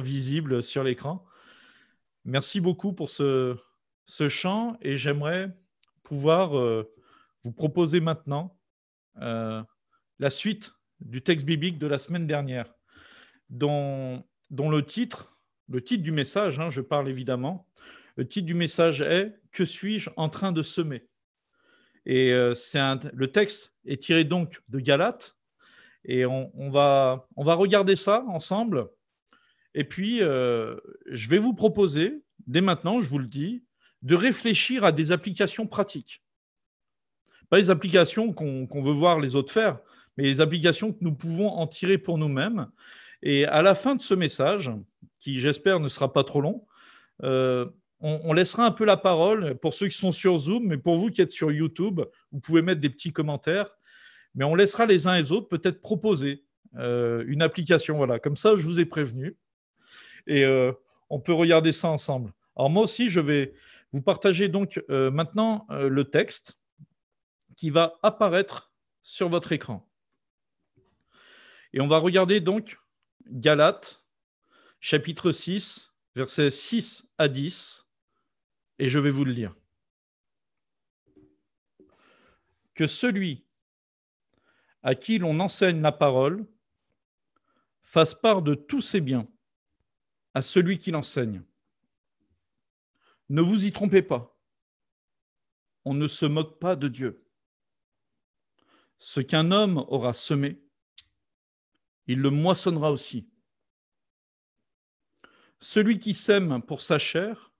visible sur l'écran. Merci beaucoup pour ce chant et j'aimerais pouvoir vous proposer maintenant euh, la suite du texte biblique de la semaine dernière, dont le titre du message, je parle évidemment, le titre du message est « Que suis-je en train de semer ?» Et le texte est tiré donc de Galates et on va regarder ça ensemble. Et puis, je vais vous proposer, dès maintenant, je vous le dis, de réfléchir à des applications pratiques. Pas les applications qu'on veut voir les autres faire, mais les applications que nous pouvons en tirer pour nous-mêmes. Et à la fin de ce message, qui j'espère ne sera pas trop long, on laissera un peu la parole pour ceux qui sont sur Zoom, mais pour vous qui êtes sur YouTube, vous pouvez mettre des petits commentaires, mais on laissera les uns et les autres peut-être proposer une application. Voilà, comme ça, je vous ai prévenu. Et on peut regarder ça ensemble. Alors moi aussi, je vais vous partager donc maintenant le texte qui va apparaître sur votre écran. Et on va regarder donc Galates, chapitre 6, versets 6 à 10, et je vais vous le lire. Que celui à qui l'on enseigne la parole fasse part de tous ses biens à celui qui l'enseigne. Ne vous y trompez pas. On ne se moque pas de Dieu. Ce qu'un homme aura semé, il le moissonnera aussi. Celui qui sème pour sa chair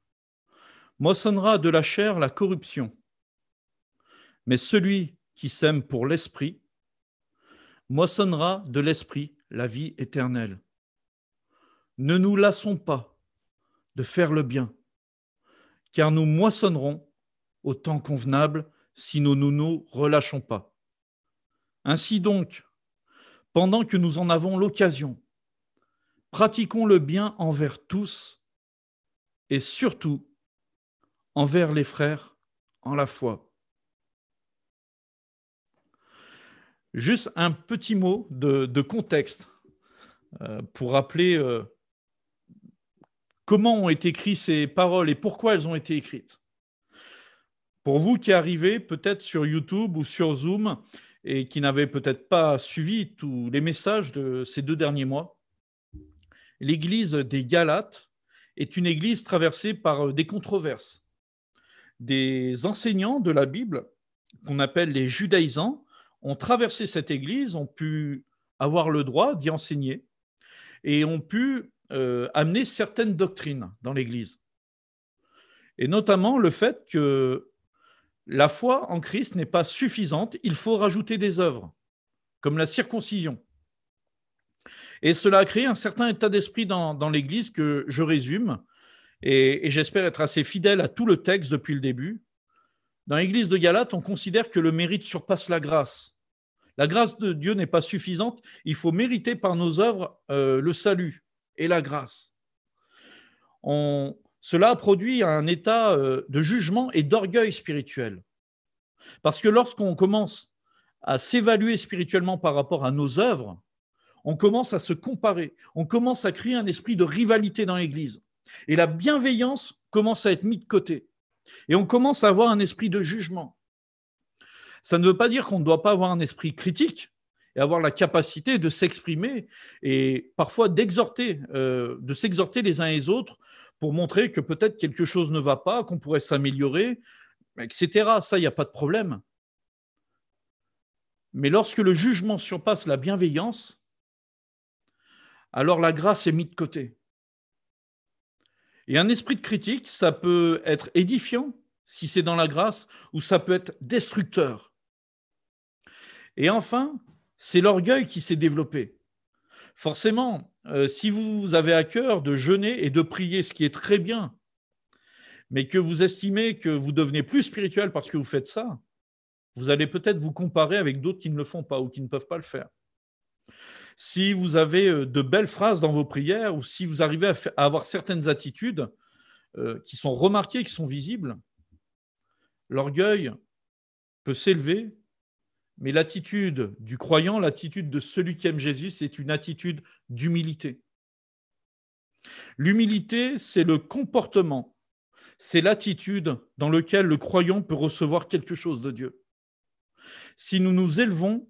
moissonnera de la chair la corruption. Mais celui qui sème pour l'esprit moissonnera de l'esprit la vie éternelle. Ne nous lassons pas de faire le bien, car nous moissonnerons au temps convenable si nous ne nous relâchons pas. Ainsi donc, pendant que nous en avons l'occasion, pratiquons le bien envers tous et surtout envers les frères en la foi. Juste un petit mot de contexte pour rappeler comment ont été écrites ces paroles et pourquoi elles ont été écrites. Pour vous qui arrivez peut-être sur YouTube ou sur Zoom et qui n'avez peut-être pas suivi tous les messages de ces 2 derniers mois, l'église des Galates est une église traversée par des controverses. Des enseignants de la Bible, qu'on appelle les judaïsants, ont traversé cette église, ont pu avoir le droit d'y enseigner et ont pu amener certaines doctrines dans l'église. Et notamment le fait que la foi en Christ n'est pas suffisante, il faut rajouter des œuvres, comme la circoncision. Et cela a créé un certain état d'esprit dans l'église que je résume, et j'espère être assez fidèle à tout le texte depuis le début. Dans l'église de Galates, on considère que le mérite surpasse la grâce. La grâce de Dieu n'est pas suffisante, il faut mériter par nos œuvres le salut et la grâce. Cela a produit un état de jugement et d'orgueil spirituel. Parce que lorsqu'on commence à s'évaluer spirituellement par rapport à nos œuvres, on commence à se comparer, on commence à créer un esprit de rivalité dans l'Église. Et la bienveillance commence à être mise de côté. Et on commence à avoir un esprit de jugement. Ça ne veut pas dire qu'on ne doit pas avoir un esprit critique et avoir la capacité de s'exprimer et parfois de s'exhorter les uns et les autres pour montrer que peut-être quelque chose ne va pas, qu'on pourrait s'améliorer, etc. Ça, il n'y a pas de problème. Mais lorsque le jugement surpasse la bienveillance, alors la grâce est mise de côté. Et un esprit de critique, ça peut être édifiant si c'est dans la grâce, ou ça peut être destructeur. Et enfin, c'est l'orgueil qui s'est développé. Forcément, si vous avez à cœur de jeûner et de prier, ce qui est très bien, mais que vous estimez que vous devenez plus spirituel parce que vous faites ça, vous allez peut-être vous comparer avec d'autres qui ne le font pas ou qui ne peuvent pas le faire. Si vous avez de belles phrases dans vos prières ou si vous arrivez à avoir certaines attitudes qui sont remarquées, qui sont visibles, l'orgueil peut s'élever, mais l'attitude du croyant, l'attitude de celui qui aime Jésus, c'est une attitude d'humilité. L'humilité, c'est le comportement, c'est l'attitude dans laquelle le croyant peut recevoir quelque chose de Dieu. Si nous nous élevons,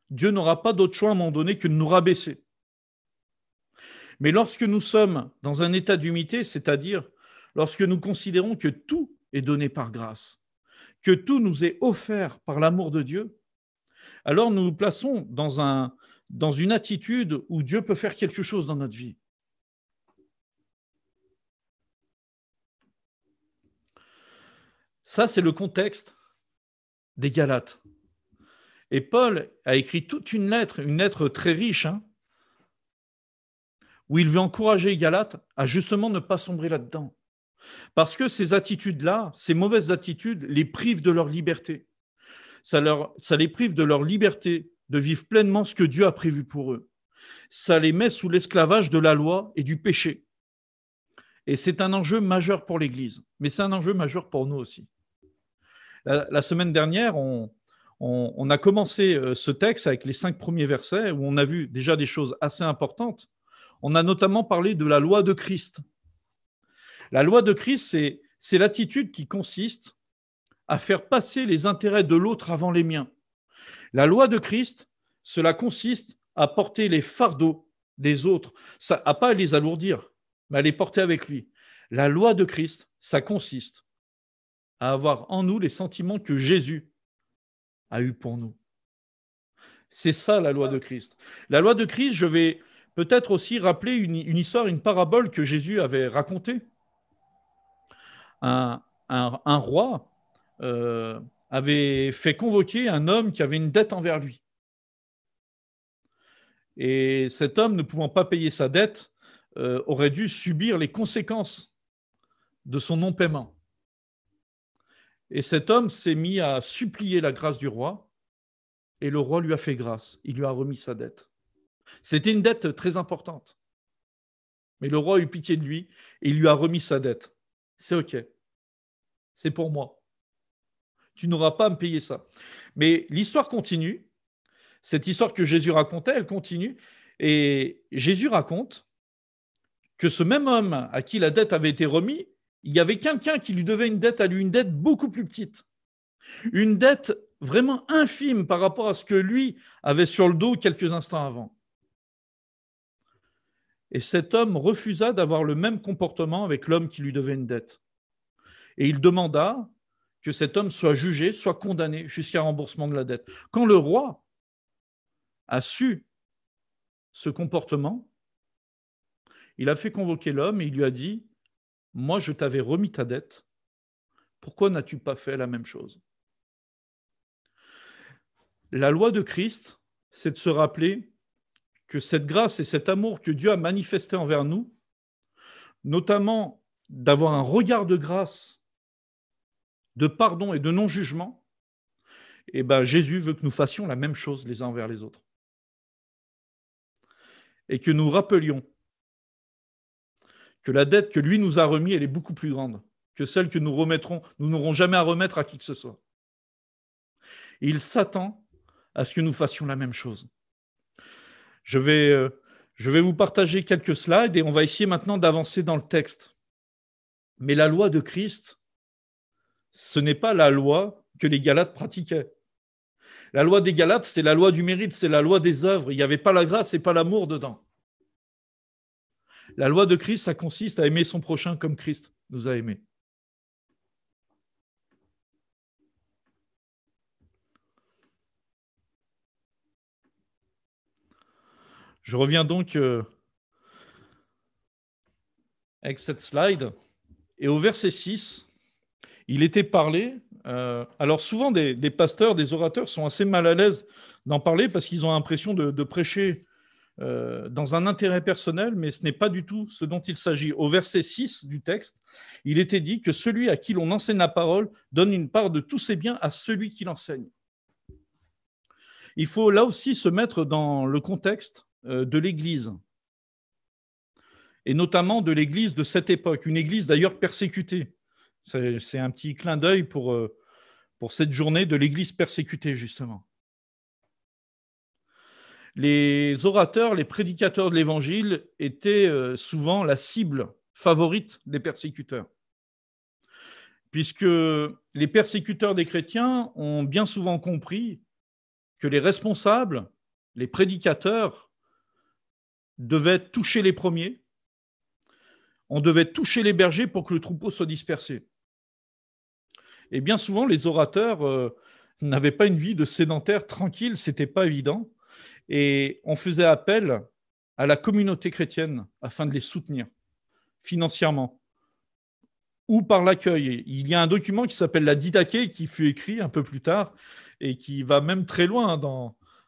Dieu n'aura pas d'autre choix à un moment donné que de nous rabaisser. Mais lorsque nous sommes dans un état d'humilité, c'est-à-dire lorsque nous considérons que tout est donné par grâce, que tout nous est offert par l'amour de Dieu, alors nous nous plaçons dans une attitude où Dieu peut faire quelque chose dans notre vie. Ça, c'est le contexte des Galates. Et Paul a écrit toute une lettre très riche, où il veut encourager les Galates à justement ne pas sombrer là-dedans. Parce que ces attitudes-là, ces mauvaises attitudes, les privent de leur liberté. Ça les prive de leur liberté de vivre pleinement ce que Dieu a prévu pour eux. Ça les met sous l'esclavage de la loi et du péché. Et c'est un enjeu majeur pour l'Église, mais c'est un enjeu majeur pour nous aussi. La semaine dernière, on a commencé ce texte avec les 5 premiers versets où on a vu déjà des choses assez importantes. On a notamment parlé de la loi de Christ. La loi de Christ, c'est l'attitude qui consiste à faire passer les intérêts de l'autre avant les miens. La loi de Christ, cela consiste à porter les fardeaux des autres, ça, à pas les alourdir, mais à les porter avec lui. La loi de Christ, ça consiste à avoir en nous les sentiments que Jésus a eus pour nous. C'est ça la loi de Christ. La loi de Christ, je vais peut-être aussi rappeler une histoire, une parabole que Jésus avait racontée. Un roi avait fait convoquer un homme qui avait une dette envers lui. Et cet homme, ne pouvant pas payer sa dette, aurait dû subir les conséquences de son non-paiement. Et cet homme s'est mis à supplier la grâce du roi, et le roi lui a fait grâce. Il lui a remis sa dette. C'était une dette très importante. Mais le roi a eu pitié de lui, et il lui a remis sa dette. C'est OK. C'est pour moi. Tu n'auras pas à me payer ça. Mais l'histoire continue. Cette histoire que Jésus racontait, elle continue. Et Jésus raconte que ce même homme à qui la dette avait été remise, il y avait quelqu'un qui lui devait une dette à lui, une dette beaucoup plus petite. Une dette vraiment infime par rapport à ce que lui avait sur le dos quelques instants avant. Et cet homme refusa d'avoir le même comportement avec l'homme qui lui devait une dette. Et il demanda que cet homme soit jugé, soit condamné jusqu'à remboursement de la dette. Quand le roi a su ce comportement, il a fait convoquer l'homme et il lui a dit « Moi, je t'avais remis ta dette. Pourquoi n'as-tu pas fait la même chose ?» La loi de Christ, c'est de se rappeler que cette grâce et cet amour que Dieu a manifesté envers nous, notamment d'avoir un regard de grâce, de pardon et de non-jugement, et ben Jésus veut que nous fassions la même chose les uns envers les autres. Et que nous rappelions que la dette que lui nous a remise, elle est beaucoup plus grande que celle que nous n'aurons jamais à remettre à qui que ce soit. Et il s'attend à ce que nous fassions la même chose. Je vais vous partager quelques slides et on va essayer maintenant d'avancer dans le texte. Mais la loi de Christ, ce n'est pas la loi que les Galates pratiquaient. La loi des Galates, c'est la loi du mérite, c'est la loi des œuvres. Il n'y avait pas la grâce et pas l'amour dedans. La loi de Christ, ça consiste à aimer son prochain comme Christ nous a aimés. Je reviens donc avec cette slide. Et au verset 6, il était parlé. Alors souvent, des pasteurs, des orateurs sont assez mal à l'aise d'en parler parce qu'ils ont l'impression de prêcher dans un intérêt personnel, mais ce n'est pas du tout ce dont il s'agit. Au verset 6 du texte, il était dit que celui à qui l'on enseigne la parole donne une part de tous ses biens à celui qui l'enseigne. Il faut là aussi se mettre dans le contexte de l'Église, et notamment de l'Église de cette époque, une Église d'ailleurs persécutée. C'est un petit clin d'œil pour cette journée de l'Église persécutée, justement. Les orateurs, les prédicateurs de l'Évangile étaient souvent la cible favorite des persécuteurs, puisque les persécuteurs des chrétiens ont bien souvent compris que les responsables, les prédicateurs, devaient toucher les premiers, on devait toucher les bergers pour que le troupeau soit dispersé. Et bien souvent, les orateurs n'avaient pas une vie de sédentaire tranquille, ce n'était pas évident. Et on faisait appel à la communauté chrétienne afin de les soutenir financièrement ou par l'accueil. Il y a un document qui s'appelle la Didaché qui fut écrit un peu plus tard et qui va même très loin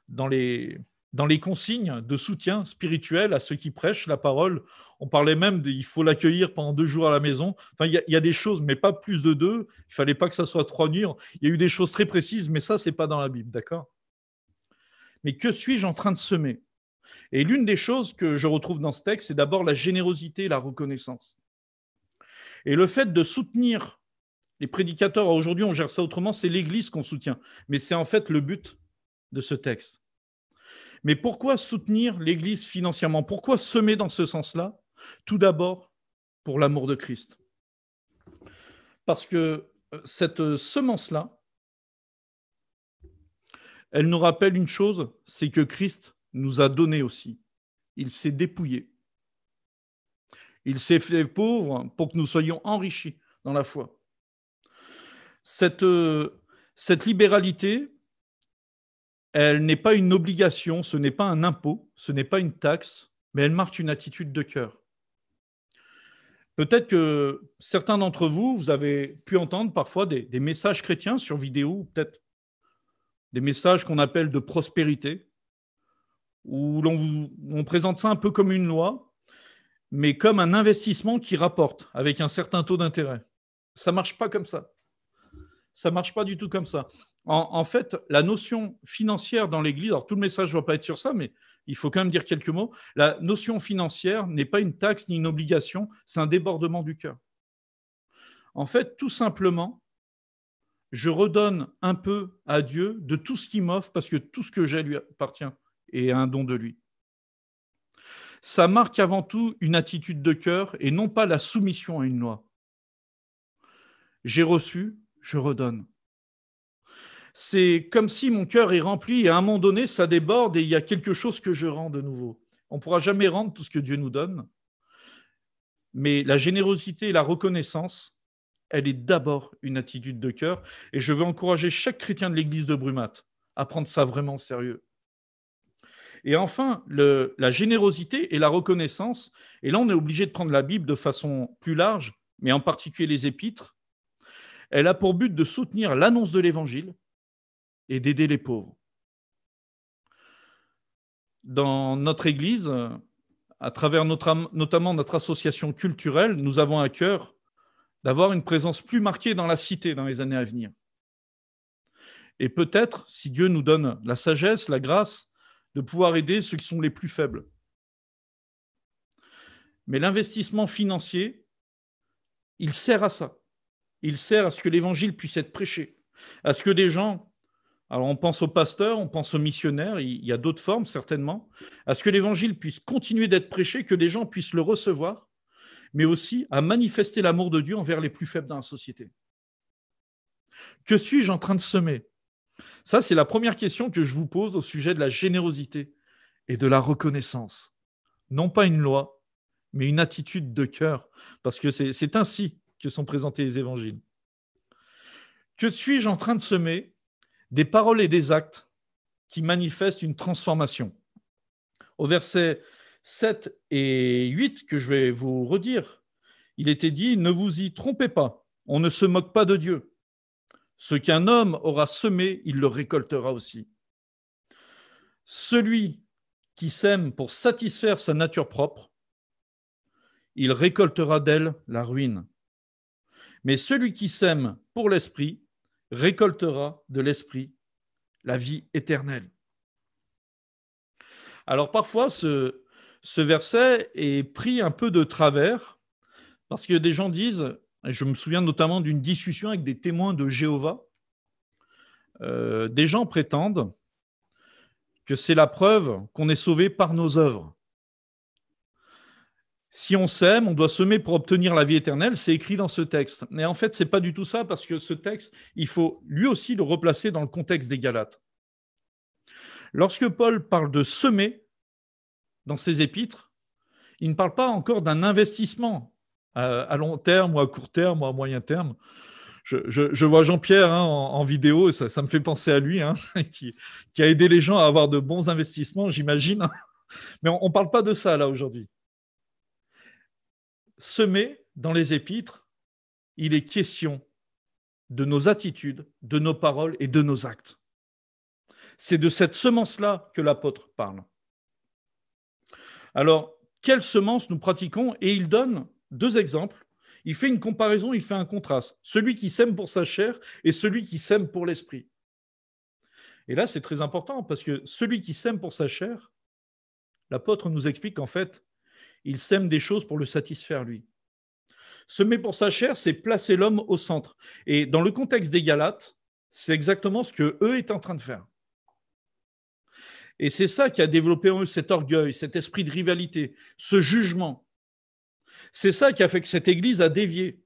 dans les consignes de soutien spirituel à ceux qui prêchent la parole. On parlait même il faut l'accueillir pendant 2 jours à la maison. Enfin, il y a des choses, mais pas plus de 2. Il ne fallait pas que ça soit 3 nuits. Il y a eu des choses très précises, mais ça, ce n'est pas dans la Bible, d'accord ? Mais que suis-je en train de semer ? Et l'une des choses que je retrouve dans ce texte, c'est d'abord la générosité et la reconnaissance. Et le fait de soutenir les prédicateurs, aujourd'hui on gère ça autrement, c'est l'Église qu'on soutient. Mais c'est en fait le but de ce texte. Mais pourquoi soutenir l'Église financièrement ? Pourquoi semer dans ce sens-là ? Tout d'abord, pour l'amour de Christ. Parce que cette semence-là, elle nous rappelle une chose, c'est que Christ nous a donné aussi. Il s'est dépouillé. Il s'est fait pauvre pour que nous soyons enrichis dans la foi. Cette libéralité, elle n'est pas une obligation, ce n'est pas un impôt, ce n'est pas une taxe, mais elle marque une attitude de cœur. Peut-être que certains d'entre vous, vous avez pu entendre parfois des messages chrétiens sur vidéo, peut-être des messages qu'on appelle de prospérité, où on présente ça un peu comme une loi, mais comme un investissement qui rapporte avec un certain taux d'intérêt. Ça ne marche pas comme ça. Ça ne marche pas du tout comme ça. En fait, la notion financière dans l'Église, alors tout le message ne va pas être sur ça, mais il faut quand même dire quelques mots. La notion financière n'est pas une taxe ni une obligation, c'est un débordement du cœur. En fait, tout simplement, je redonne un peu à Dieu de tout ce qu'il m'offre parce que tout ce que j'ai lui appartient et est un don de lui. Ça marque avant tout une attitude de cœur et non pas la soumission à une loi. J'ai reçu, je redonne. C'est comme si mon cœur est rempli et à un moment donné, ça déborde et il y a quelque chose que je rends de nouveau. On ne pourra jamais rendre tout ce que Dieu nous donne, mais la générosité et la reconnaissance, elle est d'abord une attitude de cœur et je veux encourager chaque chrétien de l'église de Brumat à prendre ça vraiment au sérieux. Et enfin, la générosité et la reconnaissance, et là on est obligé de prendre la Bible de façon plus large, mais en particulier les épîtres, elle a pour but de soutenir l'annonce de l'Évangile et d'aider les pauvres. Dans notre Église, à travers notamment notre association culturelle, nous avons à cœur d'avoir une présence plus marquée dans la cité dans les années à venir. Et peut-être, si Dieu nous donne la sagesse, la grâce, de pouvoir aider ceux qui sont les plus faibles. Mais l'investissement financier, il sert à ça. Il sert à ce que l'Évangile puisse être prêché, à ce que des gens... Alors, on pense aux pasteurs, on pense aux missionnaires, il y a d'autres formes certainement, à ce que l'Évangile puisse continuer d'être prêché, que des gens puissent le recevoir, mais aussi à manifester l'amour de Dieu envers les plus faibles dans la société. Que suis-je en train de semer ? Ça, c'est la première question que je vous pose au sujet de la générosité et de la reconnaissance. Non pas une loi, mais une attitude de cœur, parce que c'est ainsi que sont présentés les évangiles. Que suis-je en train de semer ? Des paroles et des actes qui manifestent une transformation. Au verset 7 et 8, que je vais vous redire, il était dit « Ne vous y trompez pas, on ne se moque pas de Dieu. Ce qu'un homme aura semé, il le récoltera aussi. Celui qui sème pour satisfaire sa nature propre, il récoltera d'elle la ruine. Mais celui qui sème pour l'esprit récoltera de l'esprit la vie éternelle. » Alors parfois, ce verset est pris un peu de travers, parce que des gens disent, et je me souviens notamment d'une discussion avec des témoins de Jéhovah, des gens prétendent que c'est la preuve qu'on est sauvé par nos œuvres. Si on sème, on doit semer pour obtenir la vie éternelle, c'est écrit dans ce texte. Mais en fait, ce n'est pas du tout ça, parce que ce texte, il faut lui aussi le replacer dans le contexte des Galates. Lorsque Paul parle de semer dans ses épîtres, il ne parle pas encore d'un investissement à long terme ou à court terme ou à moyen terme. Je vois Jean-Pierre en vidéo, et ça me fait penser à lui, qui a aidé les gens à avoir de bons investissements, j'imagine. Mais on ne parle pas de ça là aujourd'hui. Semer dans les épîtres, il est question de nos attitudes, de nos paroles et de nos actes. C'est de cette semence-là que l'apôtre parle. Alors, quelle semence nous pratiquons? Et il donne 2 exemples. Il fait une comparaison, il fait un contraste. Celui qui sème pour sa chair et celui qui sème pour l'esprit. Et là, c'est très important parce que celui qui sème pour sa chair, l'apôtre nous explique qu'en fait, il sème des choses pour le satisfaire lui. Semer pour sa chair, c'est placer l'homme au centre. Et dans le contexte des Galates, c'est exactement ce qu'eux étaient en train de faire. Et c'est ça qui a développé en eux cet orgueil, cet esprit de rivalité, ce jugement. C'est ça qui a fait que cette église a dévié,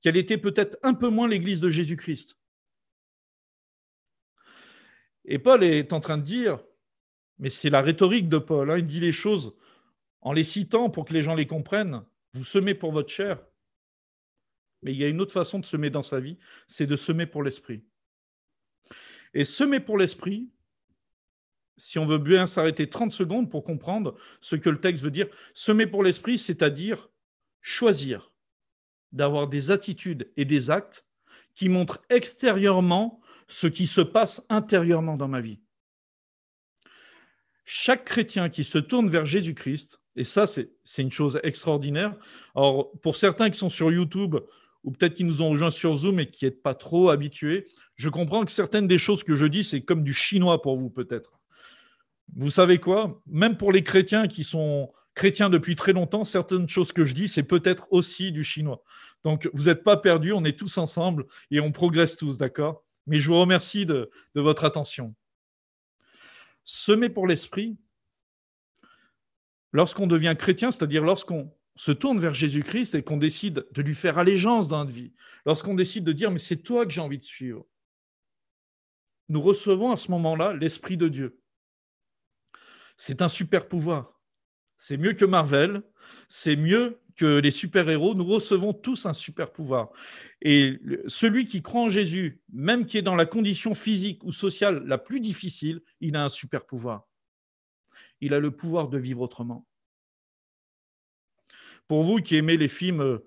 qu'elle était peut-être un peu moins l'église de Jésus-Christ. Et Paul est en train de dire, mais c'est la rhétorique de Paul, il dit les choses en les citant pour que les gens les comprennent. Vous semez pour votre chair, mais il y a une autre façon de semer dans sa vie, c'est de semer pour l'esprit. Et semer pour l'esprit, si on veut bien s'arrêter 30 secondes pour comprendre ce que le texte veut dire, semer pour l'esprit, c'est-à-dire choisir d'avoir des attitudes et des actes qui montrent extérieurement ce qui se passe intérieurement dans ma vie. Chaque chrétien qui se tourne vers Jésus-Christ, et ça, c'est une chose extraordinaire. Alors, pour certains qui sont sur YouTube, ou peut-être qui nous ont rejoints sur Zoom et qui n'êtes pas trop habitués, je comprends que certaines des choses que je dis, c'est comme du chinois pour vous, peut-être. Vous savez quoi? Même pour les chrétiens qui sont chrétiens depuis très longtemps, certaines choses que je dis, c'est peut-être aussi du chinois. Donc, vous n'êtes pas perdus, on est tous ensemble et on progresse tous, d'accord? Mais je vous remercie de votre attention. Semer pour l'esprit, lorsqu'on devient chrétien, c'est-à-dire lorsqu'on se tourne vers Jésus-Christ et qu'on décide de lui faire allégeance dans notre vie, lorsqu'on décide de dire « mais c'est toi que j'ai envie de suivre », nous recevons à ce moment-là l'Esprit de Dieu. C'est un super pouvoir. C'est mieux que Marvel, c'est mieux que les super-héros. Nous recevons tous un super pouvoir. Et celui qui croit en Jésus, même qui est dans la condition physique ou sociale la plus difficile, il a un super pouvoir. Il a le pouvoir de vivre autrement. Pour vous qui aimez les films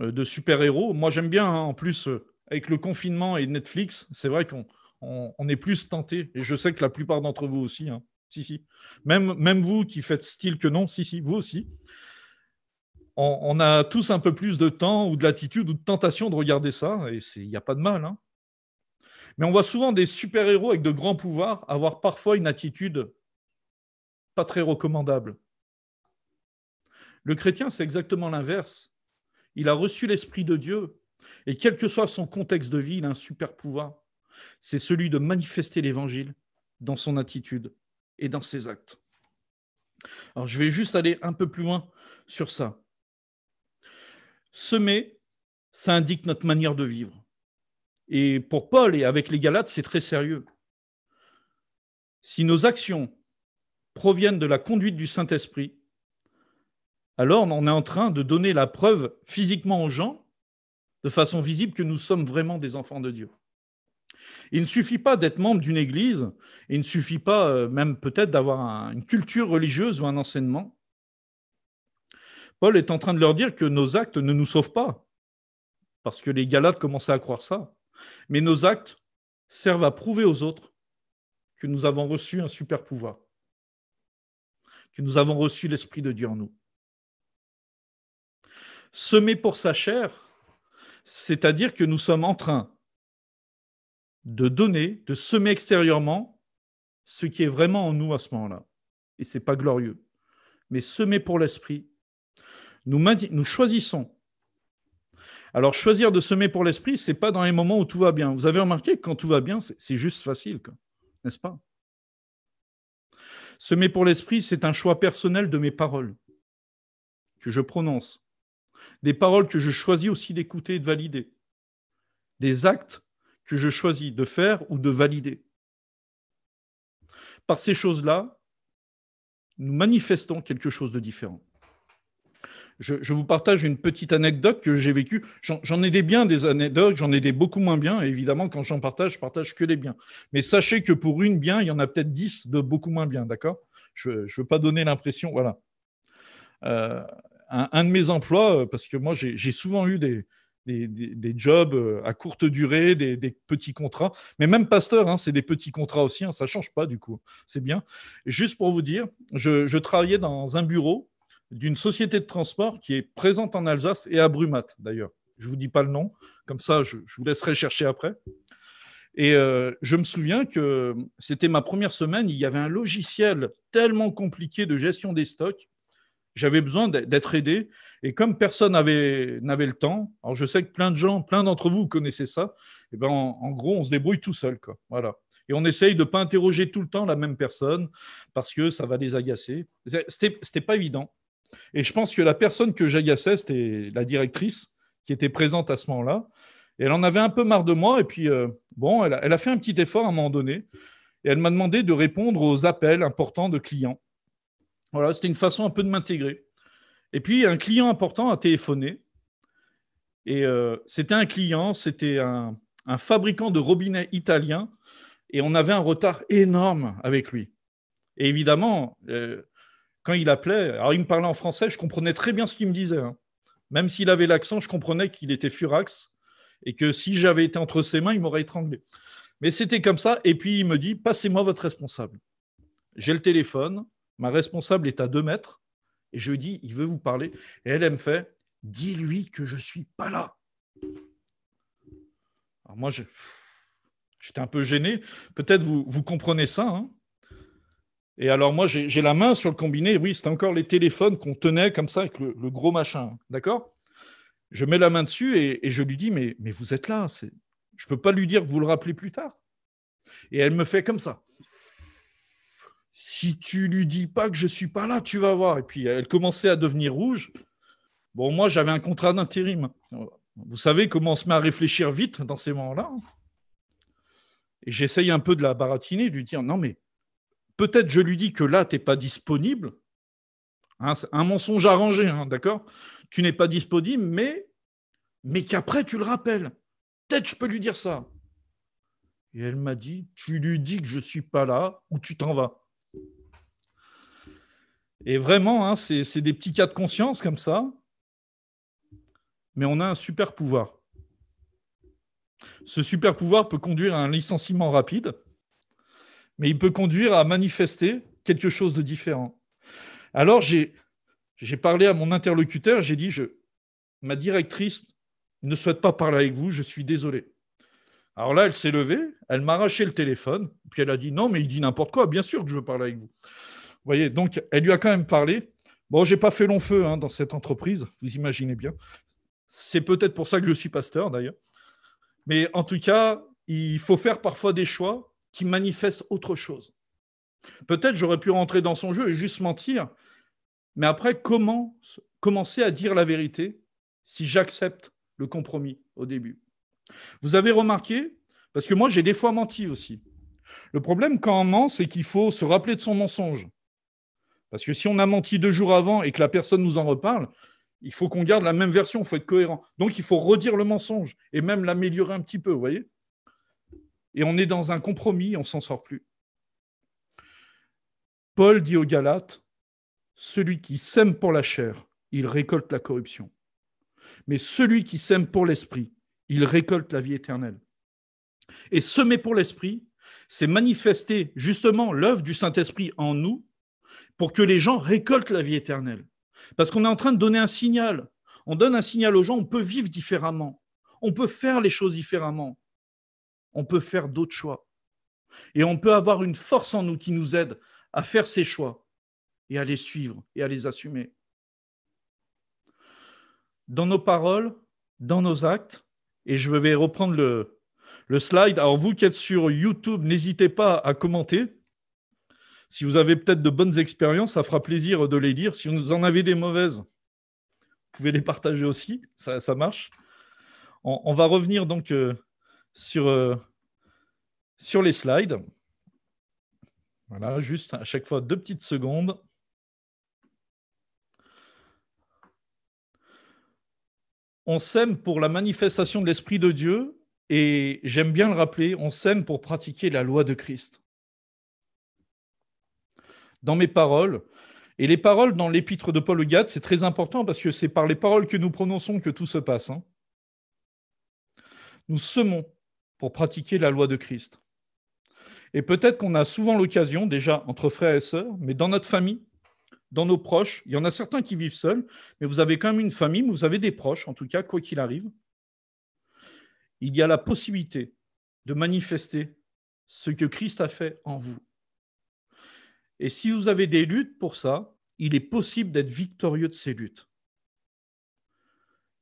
de super-héros, moi j'aime bien, en plus, avec le confinement et Netflix, c'est vrai qu'on est plus tenté. Et je sais que la plupart d'entre vous aussi, Si. Même vous qui faites style que non, si, vous aussi. On a tous un peu plus de temps ou de latitude ou de tentation de regarder ça, et il n'y a pas de mal. Mais on voit souvent des super-héros avec de grands pouvoirs avoir parfois une attitude pas très recommandable. Le chrétien, c'est exactement l'inverse. Il a reçu l'Esprit de Dieu, et quel que soit son contexte de vie, il a un super pouvoir. C'est celui de manifester l'Évangile dans son attitude et dans ses actes. Alors, je vais juste aller un peu plus loin sur ça. Semer, ça indique notre manière de vivre. Et pour Paul et avec les Galates, c'est très sérieux. Si nos actions proviennent de la conduite du Saint-Esprit, alors on est en train de donner la preuve physiquement aux gens, de façon visible, que nous sommes vraiment des enfants de Dieu. Il ne suffit pas d'être membre d'une église, il ne suffit pas même peut-être d'avoir une culture religieuse ou un enseignement. Paul est en train de leur dire que nos actes ne nous sauvent pas, parce que les Galates commençaient à croire ça. Mais nos actes servent à prouver aux autres que nous avons reçu un super pouvoir, que nous avons reçu l'Esprit de Dieu en nous. Semer pour sa chair, c'est-à-dire que nous sommes en train de donner, de semer extérieurement ce qui est vraiment en nous à ce moment-là. Et ce n'est pas glorieux. Mais semer pour l'esprit, nous choisissons. Alors, choisir de semer pour l'esprit, ce n'est pas dans les moments où tout va bien. Vous avez remarqué que quand tout va bien, c'est juste facile, n'est-ce pas? Semer pour l'esprit, c'est un choix personnel de mes paroles que je prononce, des paroles que je choisis aussi d'écouter et de valider, des actes que je choisis de faire ou de valider. Par ces choses-là, nous manifestons quelque chose de différent. Je vous partage une petite anecdote que j'ai vécue. J'en ai des biens, des anecdotes, j'en ai des beaucoup moins bien. Et évidemment, quand j'en partage, je partage que les biens. Mais sachez que pour une bien, il y en a peut-être 10 de beaucoup moins bien, d'accord? Je ne veux pas donner l'impression, voilà. Un de mes emplois, parce que moi, j'ai souvent eu des jobs à courte durée, des petits contrats. Mais même pasteur, hein, c'est des petits contrats aussi, hein, ça ne change pas du coup. C'est bien. Et juste pour vous dire, je travaillais dans un bureau d'une société de transport qui est présente en Alsace et à Brumath, d'ailleurs. Je ne vous dis pas le nom, comme ça, je vous laisserai chercher après. Et je me souviens que c'était ma première semaine, il y avait un logiciel tellement compliqué de gestion des stocks. J'avais besoin d'être aidé. Et comme personne n'avait le temps, alors je sais que plein de gens, plein d'entre vous connaissez ça, et ben en gros, on se débrouille tout seul, quoi. Voilà. Et on essaye de ne pas interroger tout le temps la même personne parce que ça va les agacer. C'était pas évident. Et je pense que la personne que j'agaçais, c'était la directrice qui était présente à ce moment-là. Et elle en avait un peu marre de moi. Et puis, bon, elle a fait un petit effort à un moment donné. Et elle m'a demandé de répondre aux appels importants de clients. Voilà, c'était une façon un peu de m'intégrer. Et puis, un client important a téléphoné. Et c'était un client, c'était un fabricant de robinets italien. Et on avait un retard énorme avec lui. Et évidemment, quand il appelait, alors il me parlait en français, je comprenais très bien ce qu'il me disait, hein. Même s'il avait l'accent, je comprenais qu'il était furax et que si j'avais été entre ses mains, il m'aurait étranglé. Mais c'était comme ça. Et puis, il me dit, passez-moi votre responsable. J'ai le téléphone, ma responsable est à 2 mètres, et je lui dis, il veut vous parler. Et elle me fait, dis-lui que je ne suis pas là. Alors moi, j'étais un peu gêné. Peut-être vous comprenez ça, hein. Et alors moi, j'ai la main sur le combiné. Oui, c'était encore les téléphones qu'on tenait comme ça avec le gros machin, d'accord? Je mets la main dessus et je lui dis, mais vous êtes là. Je ne peux pas lui dire que vous le rappelez plus tard. Et elle me fait comme ça. Si tu lui dis pas que je suis pas là, tu vas voir. Et puis elle commençait à devenir rouge. Bon, moi, j'avais un contrat d'intérim. Vous savez comment on se met à réfléchir vite dans ces moments-là. Et j'essaye un peu de la baratiner, de lui dire, non, mais peut-être je lui dis que là, tu n'es pas disponible. Hein, c'est un mensonge arrangé, hein, d'accord? Tu n'es pas disponible, mais qu'après, tu le rappelles. Peut-être je peux lui dire ça. Et elle m'a dit, tu lui dis que je ne suis pas là ou tu t'en vas. Et vraiment, hein, c'est des petits cas de conscience comme ça, mais on a un super pouvoir. Ce super pouvoir peut conduire à un licenciement rapide, mais il peut conduire à manifester quelque chose de différent. Alors, j'ai parlé à mon interlocuteur, j'ai dit, ma directrice ne souhaite pas parler avec vous, je suis désolé. Alors là, elle s'est levée, elle m'a arraché le téléphone, puis elle a dit, non, mais il dit n'importe quoi, bien sûr que je veux parler avec vous. Vous voyez, donc elle lui a quand même parlé. Bon, je n'ai pas fait long feu hein, dans cette entreprise, vous imaginez bien. C'est peut-être pour ça que je suis pasteur, d'ailleurs. Mais en tout cas, il faut faire parfois des choix qui manifestent autre chose. Peut-être j'aurais pu rentrer dans son jeu et juste mentir, mais après, comment commencer à dire la vérité si j'accepte le compromis au début? Vous avez remarqué, parce que moi, j'ai des fois menti aussi. Le problème quand on ment, c'est qu'il faut se rappeler de son mensonge. Parce que si on a menti 2 jours avant et que la personne nous en reparle, il faut qu'on garde la même version, il faut être cohérent. Donc, il faut redire le mensonge et même l'améliorer un petit peu, vous voyez? Et on est dans un compromis, on ne s'en sort plus. Paul dit aux Galates, celui qui sème pour la chair, il récolte la corruption. Mais celui qui sème pour l'esprit, il récolte la vie éternelle. Et semer pour l'esprit, c'est manifester justement l'œuvre du Saint-Esprit en nous pour que les gens récoltent la vie éternelle. Parce qu'on est en train de donner un signal. On donne un signal aux gens, on peut vivre différemment. On peut faire les choses différemment. On peut faire d'autres choix. Et on peut avoir une force en nous qui nous aide à faire ces choix et à les suivre et à les assumer. Dans nos paroles, dans nos actes, et je vais reprendre le slide. Alors vous qui êtes sur YouTube, n'hésitez pas à commenter. Si vous avez peut-être de bonnes expériences, ça fera plaisir de les lire. Si vous en avez des mauvaises, vous pouvez les partager aussi, ça marche. On va revenir donc sur les slides. Voilà, juste à chaque fois 2 petites secondes. On s'aime pour la manifestation de l'Esprit de Dieu et j'aime bien le rappeler, on s'aime pour pratiquer la loi de Christ. Dans mes paroles, et les paroles dans l'épître de Paul aux Galates, c'est très important parce que c'est par les paroles que nous prononçons que tout se passe. Nous semons pour pratiquer la loi de Christ. Et peut-être qu'on a souvent l'occasion, déjà entre frères et sœurs, mais dans notre famille, dans nos proches, il y en a certains qui vivent seuls, mais vous avez quand même une famille, vous avez des proches, en tout cas, quoi qu'il arrive. Il y a la possibilité de manifester ce que Christ a fait en vous. Et si vous avez des luttes pour ça, il est possible d'être victorieux de ces luttes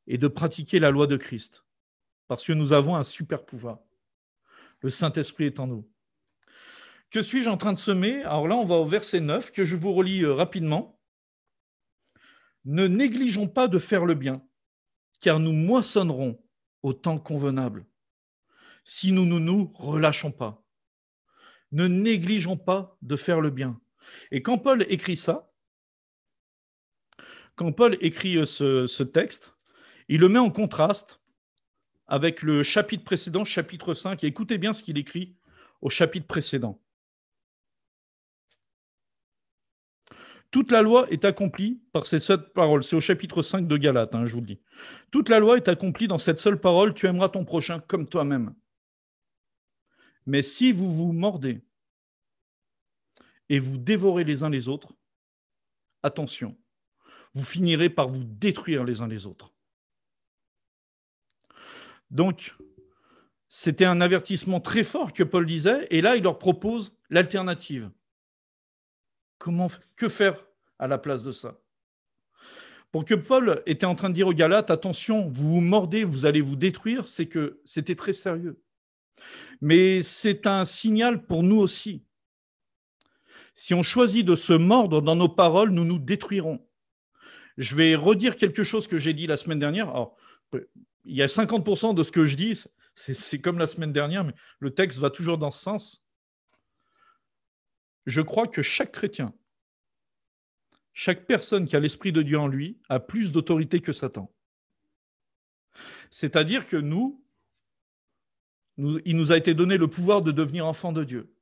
et de pratiquer la loi de Christ, parce que nous avons un super pouvoir. Le Saint-Esprit est en nous. Que suis-je en train de semer? Alors là, on va au verset 9, que je vous relis rapidement. Ne négligeons pas de faire le bien, car nous moissonnerons au temps convenable, si nous ne nous relâchons pas. Ne négligeons pas de faire le bien. Et quand Paul écrit ça, quand Paul écrit ce texte, il le met en contraste avec le chapitre précédent, chapitre 5. Et écoutez bien ce qu'il écrit au chapitre précédent. Toute la loi est accomplie par ces seule paroles. C'est au chapitre 5 de Galates, je vous le dis. Toute la loi est accomplie dans cette seule parole, tu aimeras ton prochain comme toi-même. Mais si vous vous mordez et vous dévorez les uns les autres, attention, vous finirez par vous détruire les uns les autres. Donc, c'était un avertissement très fort que Paul disait, et là, il leur propose l'alternative. Que faire à la place de ça? Pour que Paul était en train de dire aux Galates, attention, vous vous mordez, vous allez vous détruire, c'est que c'était très sérieux. Mais c'est un signal pour nous aussi. Si on choisit de se mordre dans nos paroles, nous nous détruirons. Je vais redire quelque chose que j'ai dit la semaine dernière. Alors, il y a 50% de ce que je dis, c'est comme la semaine dernière, mais le texte va toujours dans ce sens. Je crois que chaque chrétien, chaque personne qui a l'Esprit de Dieu en lui, a plus d'autorité que Satan. C'est-à-dire que il nous a été donné le pouvoir de devenir enfants de Dieu.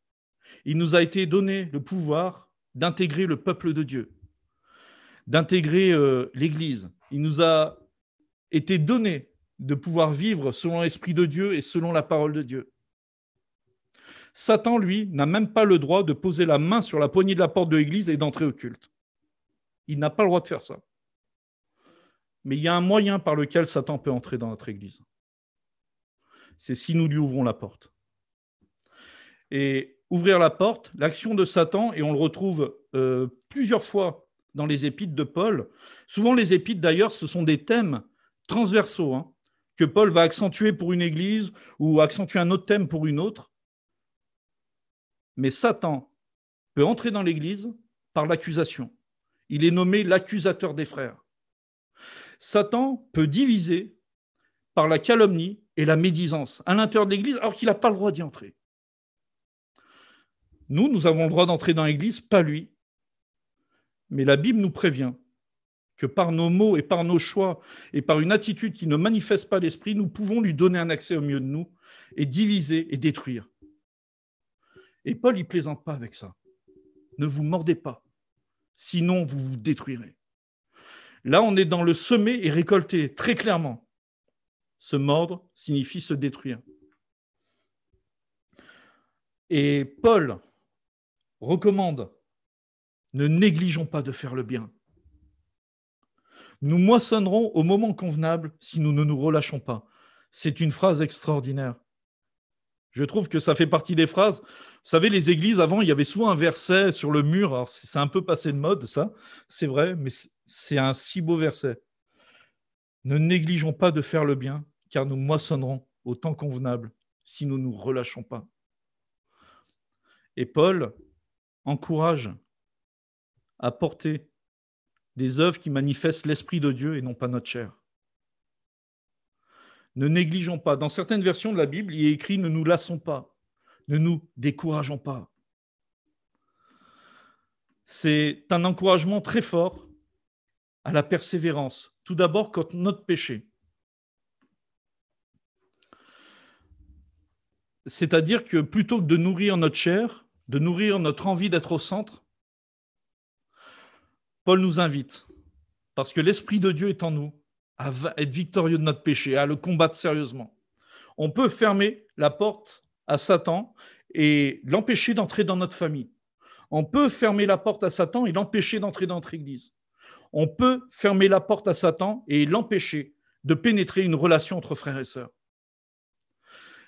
Il nous a été donné le pouvoir d'intégrer le peuple de Dieu, d'intégrer l'Église. Il nous a été donné de pouvoir vivre selon l'Esprit de Dieu et selon la parole de Dieu. Satan, lui, n'a même pas le droit de poser la main sur la poignée de la porte de l'Église et d'entrer au culte. Il n'a pas le droit de faire ça. Mais il y a un moyen par lequel Satan peut entrer dans notre Église. C'est si nous lui ouvrons la porte. Et ouvrir la porte, l'action de Satan, et on le retrouve plusieurs fois dans les épîtres de Paul. Souvent, les épîtres, d'ailleurs, ce sont des thèmes transversaux, que Paul va accentuer pour une église ou accentuer un autre thème pour une autre. Mais Satan peut entrer dans l'église par l'accusation. Il est nommé l'accusateur des frères. Satan peut diviser par la calomnie et la médisance à l'intérieur de l'église alors qu'il n'a pas le droit d'y entrer. Nous avons le droit d'entrer dans l'église, pas lui. Mais la Bible nous prévient que par nos mots et par nos choix et par une attitude qui ne manifeste pas l'esprit, nous pouvons lui donner un accès au milieu de nous et diviser et détruire. Et Paul, il ne plaisante pas avec ça. Ne vous mordez pas, sinon vous vous détruirez. Là, on est dans le semer et récolter, très clairement. Se mordre signifie se détruire. Et Paul recommande, ne négligeons pas de faire le bien. Nous moissonnerons au moment convenable si nous ne nous relâchons pas. C'est une phrase extraordinaire. Je trouve que ça fait partie des phrases. Vous savez, les églises, avant, il y avait souvent un verset sur le mur. Alors, c'est un peu passé de mode, ça, c'est vrai, mais c'est un si beau verset. Ne négligeons pas de faire le bien, car nous moissonnerons au temps convenable si nous ne nous relâchons pas. Et Paul, encourage à porter des œuvres qui manifestent l'Esprit de Dieu et non pas notre chair. Ne négligeons pas. Dans certaines versions de la Bible, il est écrit « Ne nous lassons pas, ne nous décourageons pas ». C'est un encouragement très fort à la persévérance. Tout d'abord, contre notre péché. C'est-à-dire que plutôt que de nourrir notre chair, de nourrir notre envie d'être au centre, Paul nous invite, parce que l'Esprit de Dieu est en nous, à être victorieux de notre péché, à le combattre sérieusement. On peut fermer la porte à Satan et l'empêcher d'entrer dans notre famille. On peut fermer la porte à Satan et l'empêcher d'entrer dans notre église. On peut fermer la porte à Satan et l'empêcher de pénétrer une relation entre frères et sœurs.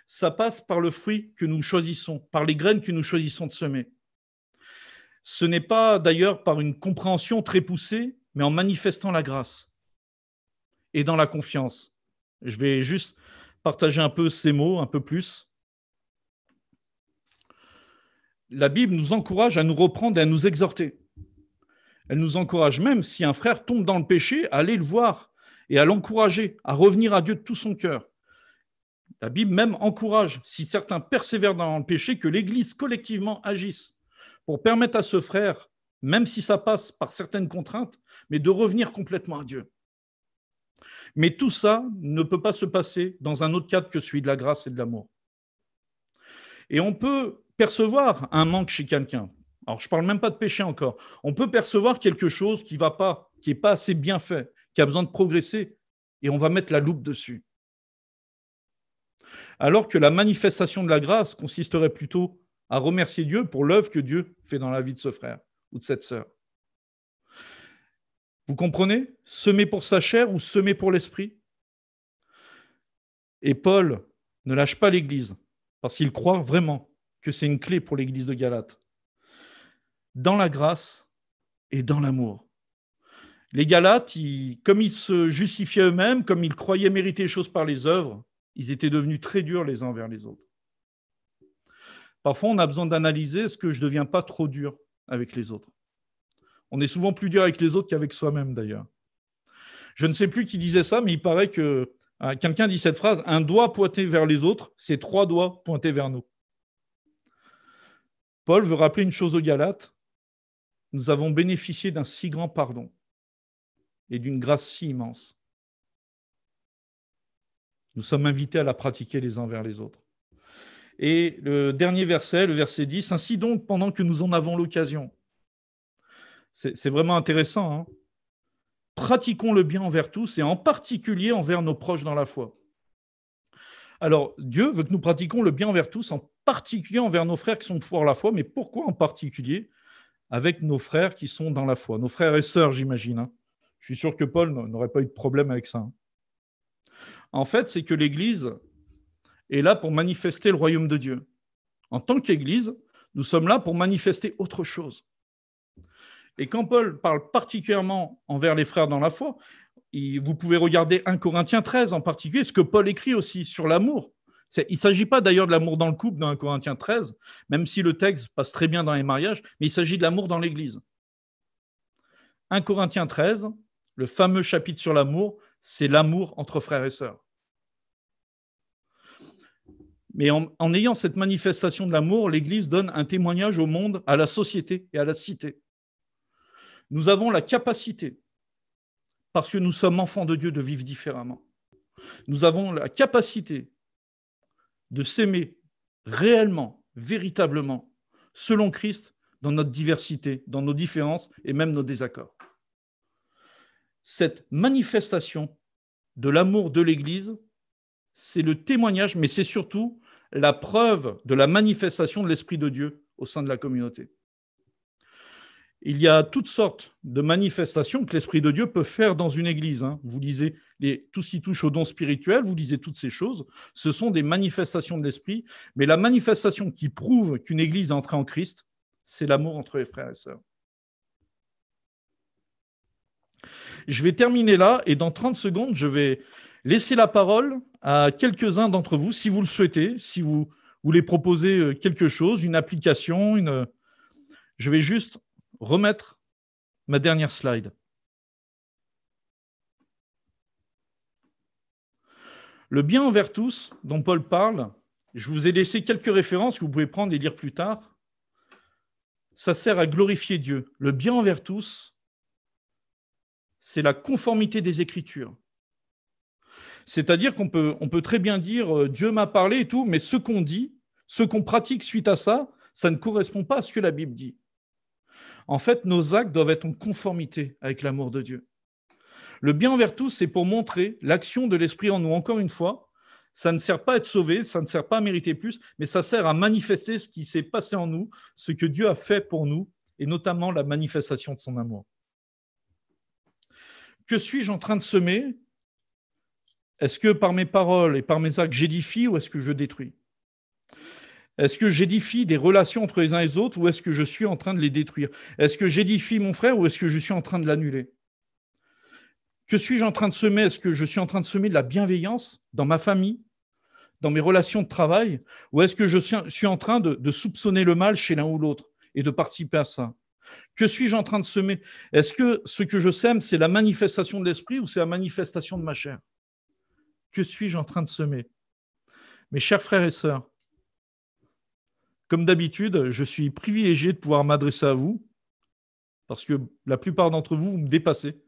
Ça passe par le fruit que nous choisissons, par les graines que nous choisissons de semer. Ce n'est pas d'ailleurs par une compréhension très poussée, mais en manifestant la grâce et dans la confiance. Je vais juste partager un peu ces mots, un peu plus. La Bible nous encourage à nous reprendre et à nous exhorter. Elle nous encourage même, si un frère tombe dans le péché, à aller le voir et à l'encourager, à revenir à Dieu de tout son cœur. La Bible même encourage, si certains persévèrent dans le péché, que l'Église collectivement agisse pour permettre à ce frère, même si ça passe par certaines contraintes, mais de revenir complètement à Dieu. Mais tout ça ne peut pas se passer dans un autre cadre que celui de la grâce et de l'amour. Et on peut percevoir un manque chez quelqu'un. Alors, je ne parle même pas de péché encore. On peut percevoir quelque chose qui va pas, qui n'est pas assez bien fait, qui a besoin de progresser, et on va mettre la loupe dessus. Alors que la manifestation de la grâce consisterait plutôt à remercier Dieu pour l'œuvre que Dieu fait dans la vie de ce frère ou de cette sœur. Vous comprenez? Semer pour sa chair ou semer pour l'esprit? Et Paul ne lâche pas l'Église, parce qu'il croit vraiment que c'est une clé pour l'Église de Galate. Dans la grâce et dans l'amour. Les Galates, comme ils se justifiaient eux-mêmes, comme ils croyaient mériter les choses par les œuvres, ils étaient devenus très durs les uns envers les autres. Parfois, on a besoin d'analyser, est-ce que je ne deviens pas trop dur avec les autres? On est souvent plus dur avec les autres qu'avec soi-même, d'ailleurs. Je ne sais plus qui disait ça, mais il paraît que quelqu'un dit cette phrase, un doigt pointé vers les autres, c'est 3 doigts pointés vers nous. Paul veut rappeler une chose aux Galates, nous avons bénéficié d'un si grand pardon et d'une grâce si immense. Nous sommes invités à la pratiquer les uns vers les autres. Et le dernier verset, le verset 10, ainsi donc, pendant que nous en avons l'occasion, c'est vraiment intéressant, hein, pratiquons le bien envers tous et en particulier envers nos proches dans la foi. Alors, Dieu veut que nous pratiquions le bien envers tous, en particulier envers nos frères qui sont pour la foi, mais pourquoi en particulier avec nos frères qui sont dans la foi? Nos frères et sœurs, j'imagine. Hein. Je suis sûr que Paul n'aurait pas eu de problème avec ça. Hein. En fait, c'est que l'Église est là pour manifester le royaume de Dieu. En tant qu'Église, nous sommes là pour manifester autre chose. Et quand Paul parle particulièrement envers les frères dans la foi, vous pouvez regarder 1 Corinthiens 13 en particulier, ce que Paul écrit aussi sur l'amour. Il ne s'agit pas d'ailleurs de l'amour dans le couple dans 1 Corinthiens 13, même si le texte passe très bien dans les mariages, mais il s'agit de l'amour dans l'Église. 1 Corinthiens 13, le fameux chapitre sur l'amour, c'est l'amour entre frères et sœurs. Mais en ayant cette manifestation de l'amour, l'Église donne un témoignage au monde, à la société et à la cité. Nous avons la capacité, parce que nous sommes enfants de Dieu, de vivre différemment. Nous avons la capacité de s'aimer réellement, véritablement, selon Christ, dans notre diversité, dans nos différences et même nos désaccords. Cette manifestation de l'amour de l'Église, c'est le témoignage, mais c'est surtout la preuve de la manifestation de l'Esprit de Dieu au sein de la communauté. Il y a toutes sortes de manifestations que l'Esprit de Dieu peut faire dans une église. Hein. Vous lisez tout ce qui touche aux dons spirituels, vous lisez toutes ces choses. Ce sont des manifestations de l'Esprit. Mais la manifestation qui prouve qu'une église est entrée en Christ, c'est l'amour entre les frères et sœurs. Je vais terminer là et dans 30 secondes, je vais laisser la parole à quelques-uns d'entre vous, si vous le souhaitez, si vous voulez proposer quelque chose, une application, Je vais juste remettre ma dernière slide. Le bien envers tous, dont Paul parle, je vous ai laissé quelques références que vous pouvez prendre et lire plus tard. Ça sert à glorifier Dieu. Le bien envers tous, c'est la conformité des Écritures. C'est-à-dire qu'on peut très bien dire Dieu m'a parlé et tout, mais ce qu'on dit, ce qu'on pratique suite à ça, ça ne correspond pas à ce que la Bible dit. En fait, nos actes doivent être en conformité avec l'amour de Dieu. Le bien envers tous, c'est pour montrer l'action de l'Esprit en nous. Encore une fois, ça ne sert pas à être sauvé, ça ne sert pas à mériter plus, mais ça sert à manifester ce qui s'est passé en nous, ce que Dieu a fait pour nous, et notamment la manifestation de son amour. Que suis-je en train de semer? Est-ce que par mes paroles et par mes actes, j'édifie ou est-ce que je détruis? Est-ce que j'édifie des relations entre les uns et les autres ou est-ce que je suis en train de les détruire? Est-ce que j'édifie mon frère ou est-ce que je suis en train de l'annuler? Que suis-je en train de semer? Est-ce que je suis en train de semer de la bienveillance dans ma famille, dans mes relations de travail, ou est-ce que je suis en train de soupçonner le mal chez l'un ou l'autre et de participer à ça? Que suis-je en train de semer? Est-ce que ce que je sème, c'est la manifestation de l'esprit ou c'est la manifestation de ma chair? Que suis-je en train de semer? Mes chers frères et sœurs, comme d'habitude, je suis privilégié de pouvoir m'adresser à vous parce que la plupart d'entre vous, vous me dépassez.